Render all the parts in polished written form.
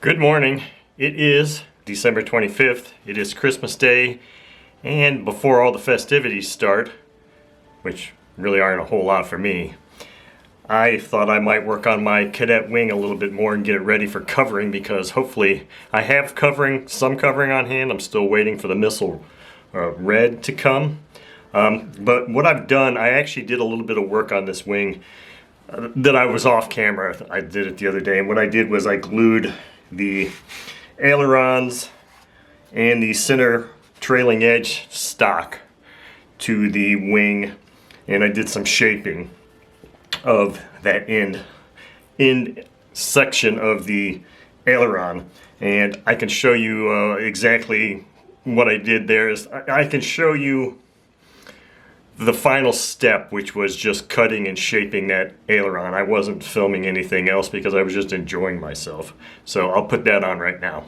Good morning. It is December 25th. It is Christmas Day, and before all the festivities start, which really aren't a whole lot for me, I thought I might work on my Kadet wing a little bit more and get it ready for covering, because hopefully I have some covering on hand. I'm still waiting for the missile red to come. But what I've done, I actually did a little bit of work on this wing that I was off camera. I did it the other day, and what I did was I glued the ailerons and the center trailing edge stock to the wing, and I did some shaping of that end section of the aileron, and I can show you exactly what I did there. I can show you the final step, which was just cutting and shaping that aileron. I wasn't filming anything else because I was just enjoying myself. So I'll put that on right now.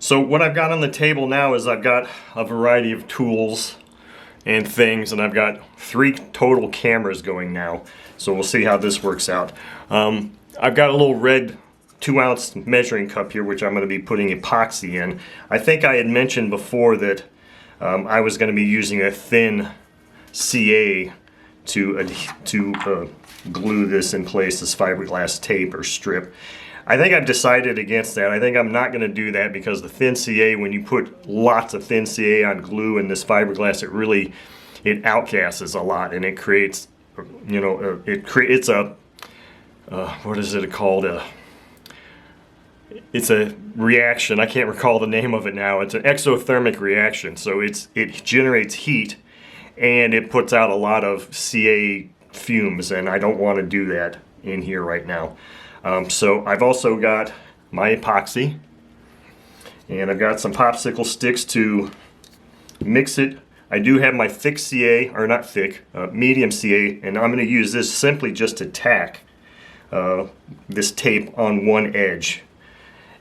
So what I've got on the table now is I've got a variety of tools and things, and I've got 3 total cameras going now. So we'll see how this works out. I've got a little red 2-ounce measuring cup here, which I'm going to be putting epoxy in. I think I had mentioned before that I was going to be using a thin CA to glue this in place, this fiberglass tape or strip. I think I've decided against that. I think I'm not going to do that, because the thin CA, when you put lots of thin CA on glue in this fiberglass, it outgasses a lot, and it creates, it's a, what is it called? It's a reaction. I can't recall the name of it now. It's an exothermic reaction. So it generates heat, and it puts out a lot of CA fumes, and I don't want to do that in here right now. So I've also got my epoxy, and I've got some popsicle sticks to mix it. I do have my thick CA, or not thick, medium CA, and I'm going to use this simply just to tack this tape on one edge.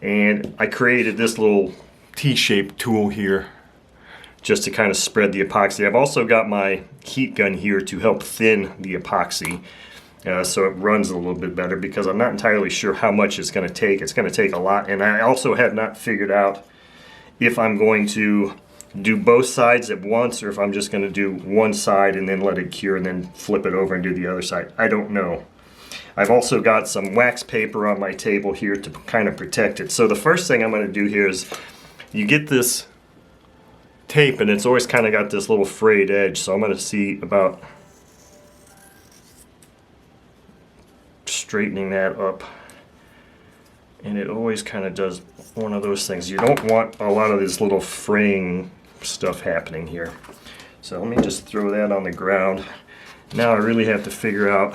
And I created this little T-shaped tool here just to kind of spread the epoxy. I've also got my heat gun here to help thin the epoxy. So it runs a little bit better, because I'm not entirely sure how much it's going to take. It's going to take a lot, and I also have not figured out if I'm going to do both sides at once, or if I'm just going to do one side and then let it cure and then flip it over and do the other side. I don't know. I've also got some wax paper on my table here to kind of protect it. So the first thing I'm going to do here is, you get this tape, and it's always kind of got this little frayed edge, so I'm going to see about straightening that up. And it always kind of does one of those things. You don't want a lot of this little fraying stuff happening here. So let me just throw that on the ground. Now I really have to figure out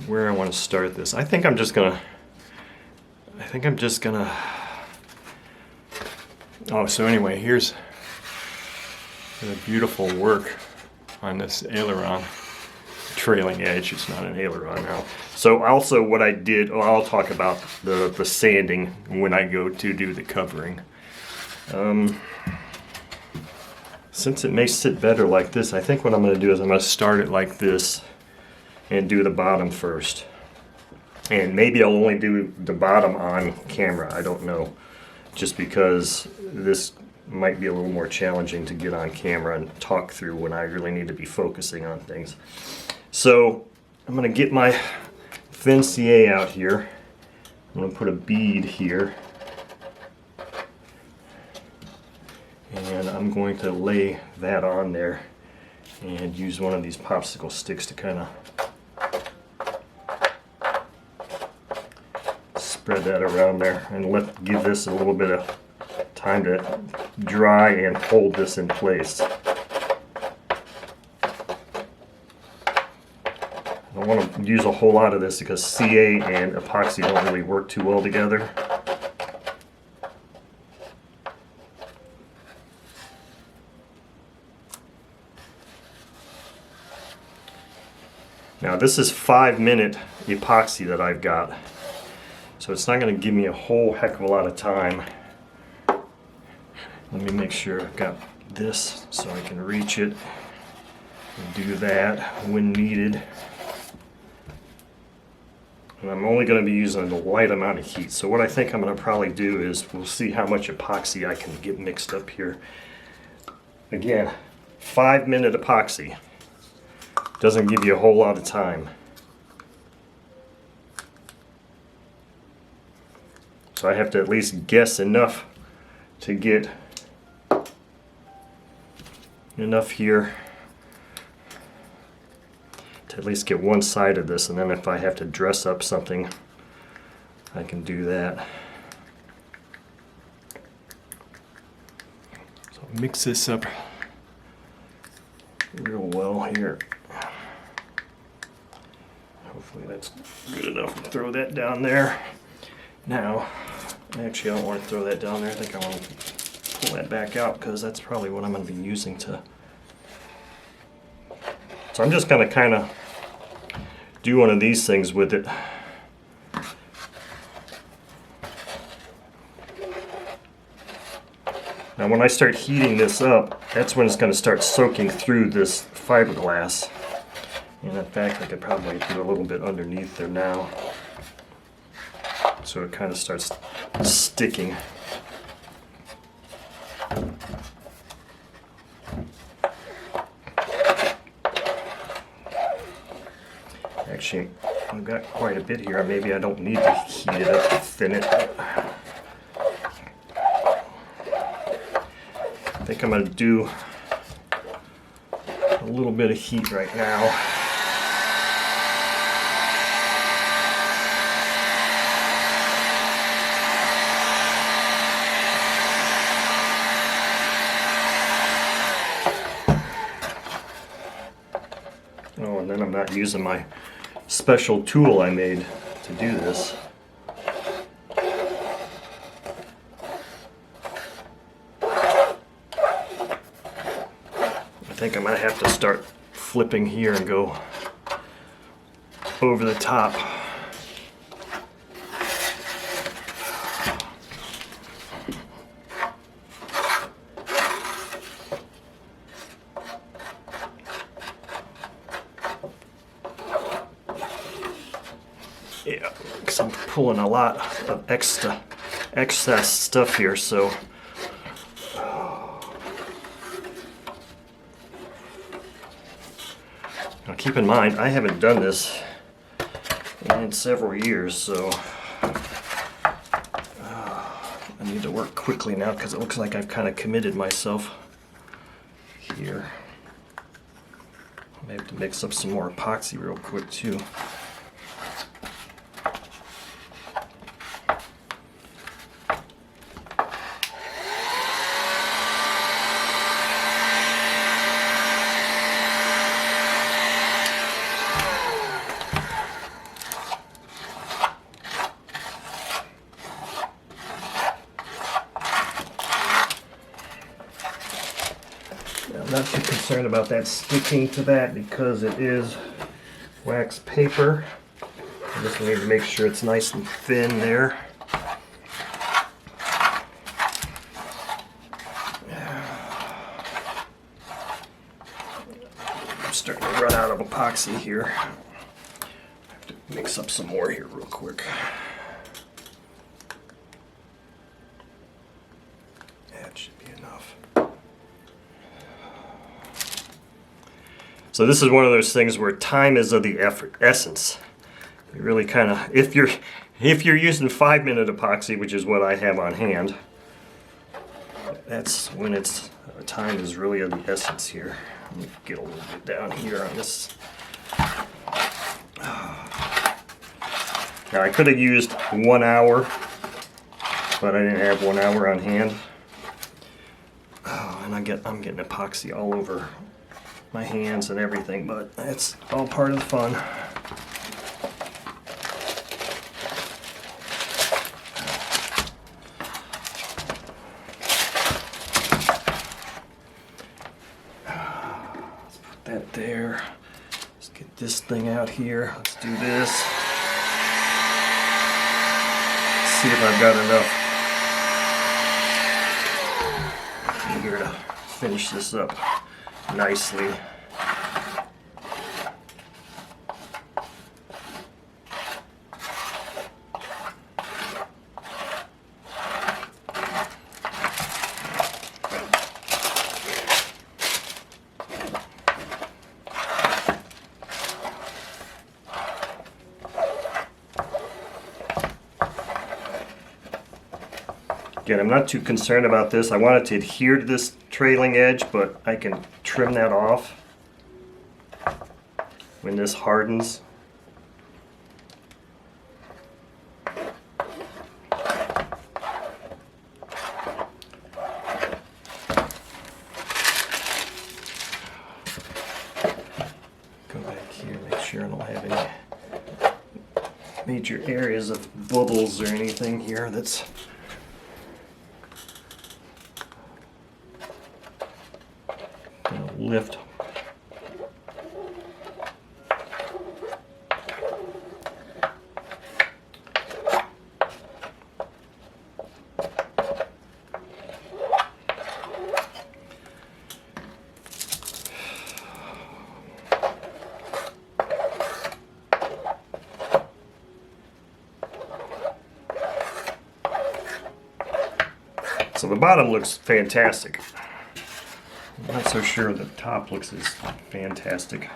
where I want to start this. I think I'm just gonna oh, so anyway, here's the beautiful work on this aileron. Trailing edge, it's not an aileron now. So also what I did, well, I'll talk about the sanding when I go to do the covering. Since it may sit better like this, I think what I'm going to do is I'm going to start it like this and do the bottom first. And maybe I'll only do the bottom on camera, I don't know. Just because this might be a little more challenging to get on camera and talk through when I really need to be focusing on things. So I'm going to get my thin CA out here. I'm going to put a bead here. And I'm going to lay that on there and use one of these popsicle sticks to kind of spread that around there and give this a little bit of time to dry and hold this in place. I don't want to use a whole lot of this because CA and epoxy don't really work too well together. Now this is 5-minute epoxy that I've got, so it's not going to give me a whole heck of a lot of time. Let me make sure I've got this so I can reach it and do that when needed. And I'm only going to be using a light amount of heat. So what I think I'm going to probably do is we'll see how much epoxy I can get mixed up here. Again, 5-minute epoxy. Doesn't give you a whole lot of time. So I have to at least guess enough to get enough here to at least get one side of this, and then if I have to dress up something, I can do that. So mix this up real well here. Hopefully that's good enough to throw that down there. Now, actually I don't want to throw that down there. I think I want to pull that back out because that's probably what I'm going to be using to. So I'm just going to kind of do one of these things with it. Now when I start heating this up, that's when it's going to start soaking through this fiberglass. And in fact, I could probably do a little bit underneath there now. So it kind of starts sticking. Actually, I've got quite a bit here. Maybe I don't need to heat it up to thin it. I think I'm going to do a little bit of heat right now. Oh, and then I'm not using my special tool I made to do this. I think I'm going to have to start flipping here and go over the top. Yeah, because I'm pulling a lot of excess stuff here, so now keep in mind I haven't done this in several years, so I need to work quickly now because it looks like I've kind of committed myself here. I may have to mix up some more epoxy real quick too. I'm not too concerned about that sticking to that because it is wax paper. I just need to make sure it's nice and thin there. I'm starting to run out of epoxy here. I have to mix up some more here real quick. That should be enough. So this is one of those things where time is of the essence. You really kind of, if you're using 5-minute epoxy, which is what I have on hand, that's when it's time is really of the essence here. Let me get a little bit down here on this. Now I could have used 1 hour, but I didn't have 1 hour on hand. Oh, and I'm getting epoxy all over my hands and everything, but it's all part of the fun. Let's put that there. Let's get this thing out here. Let's do this. Let's see if I've got enough here to finish this up nicely. Again, I'm not too concerned about this. I want it to adhere to this trailing edge, but I can trim that off when this hardens. Go back here, make sure I don't have any major areas of bubbles or anything here that's lift. So the bottom looks fantastic. I'm not so sure the top looks as fantastic.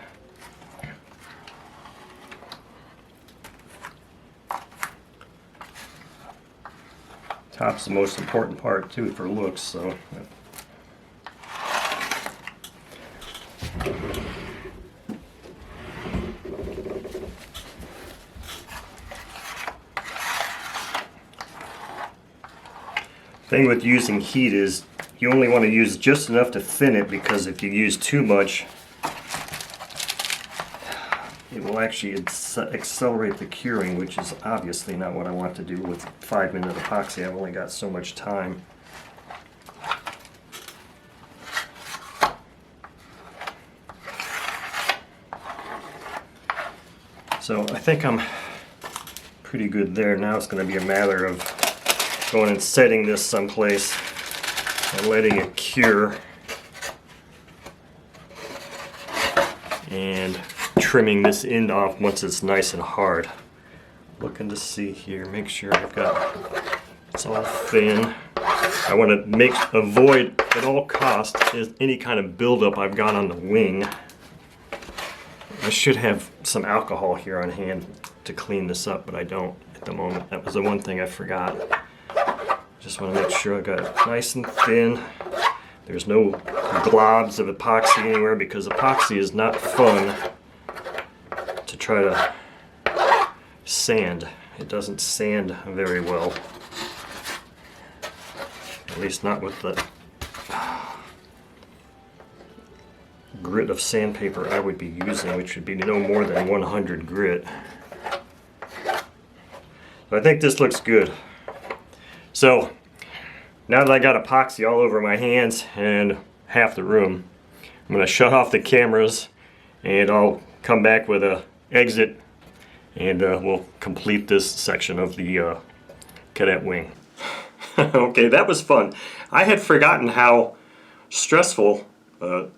Top's the most important part too for looks, so. Thing with using heat is you only want to use just enough to thin it, because if you use too much, it will actually accelerate the curing, which is obviously not what I want to do with 5-minute epoxy. I've only got so much time. So I think I'm pretty good there. Now it's going to be a matter of going and setting this someplace and letting it cure and trimming this end off once it's nice and hard. Looking to see here, make sure I've got it's all thin. I want to avoid at all costs any kind of buildup I've got on the wing. I should have some alcohol here on hand to clean this up, but I don't at the moment. That was the one thing I forgot. Just want to make sure I got it nice and thin. There's no globs of epoxy anywhere, because epoxy is not fun to try to sand. It doesn't sand very well. At least not with the grit of sandpaper I would be using, which would be no more than 100 grit. So I think this looks good. So now that I got epoxy all over my hands and half the room, I'm going to shut off the cameras and I'll come back with a exit, and we'll complete this section of the Kadet wing. Okay, that was fun. I had forgotten how stressful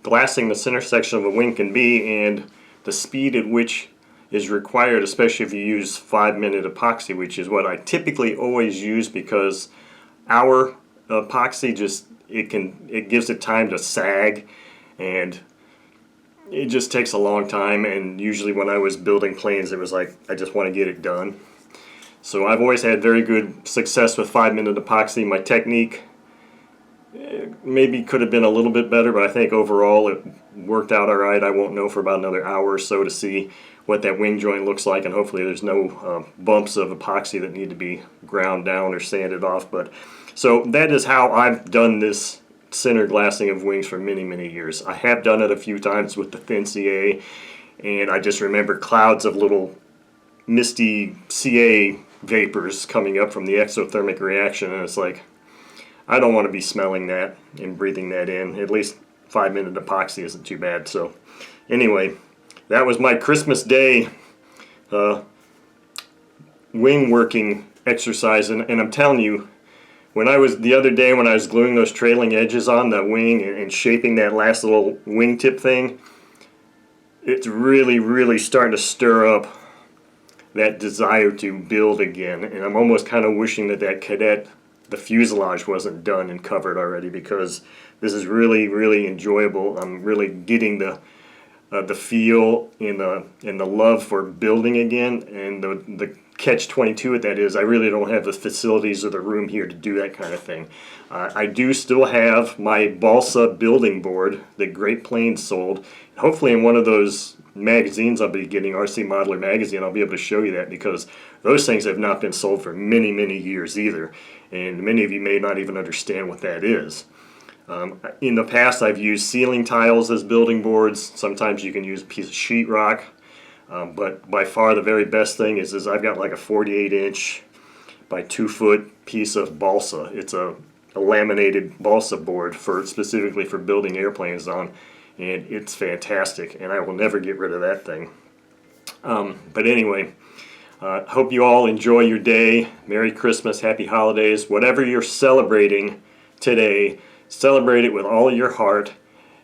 glassing the center section of a wing can be, and the speed at which is required, especially if you use 5-minute epoxy, which is what I typically always use, because our epoxy it gives it time to sag, and it just takes a long time. And usually when I was building planes, it was like, I just want to get it done. So I've always had very good success with 5-minute epoxy. My technique maybe could have been a little bit better, but I think overall it worked out alright. I won't know for about another hour or so to see what that wing joint looks like, and hopefully there's no bumps of epoxy that need to be ground down or sanded off. But so that is how I've done this center glassing of wings for many, many years. I have done it a few times with the thin CA, and I just remember clouds of little misty CA vapors coming up from the exothermic reaction, and it's like, I don't want to be smelling that and breathing that in. At least 5-minute epoxy isn't too bad. So anyway, that was my Christmas Day wing working exercise, and I'm telling you, the other day when I was gluing those trailing edges on the wing and shaping that last little wingtip thing, it's really, really starting to stir up that desire to build again. And I'm almost kind of wishing that Kadet, the fuselage, wasn't done and covered already, because this is really, really enjoyable. I'm really getting the feel and the love for building again, and the catch-22 with that is I really don't have the facilities or the room here to do that kind of thing. I do still have my balsa building board that Great Plains sold. Hopefully in one of those magazines I'll be getting, RC Modeler magazine, I'll be able to show you that, because those things have not been sold for many, many years either, and many of you may not even understand what that is. In the past, I've used ceiling tiles as building boards. Sometimes you can use a piece of sheetrock, but by far the very best thing is I've got like a 48-inch by 2-foot piece of balsa. It's a laminated balsa board specifically for building airplanes on, and it's fantastic, and I will never get rid of that thing. But anyway, hope you all enjoy your day. Merry Christmas, Happy Holidays. Whatever you're celebrating today, celebrate it with all your heart,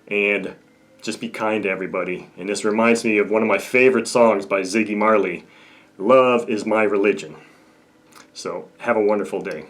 and just be kind to everybody. And this reminds me of one of my favorite songs by Ziggy Marley, Love is My Religion. So have a wonderful day.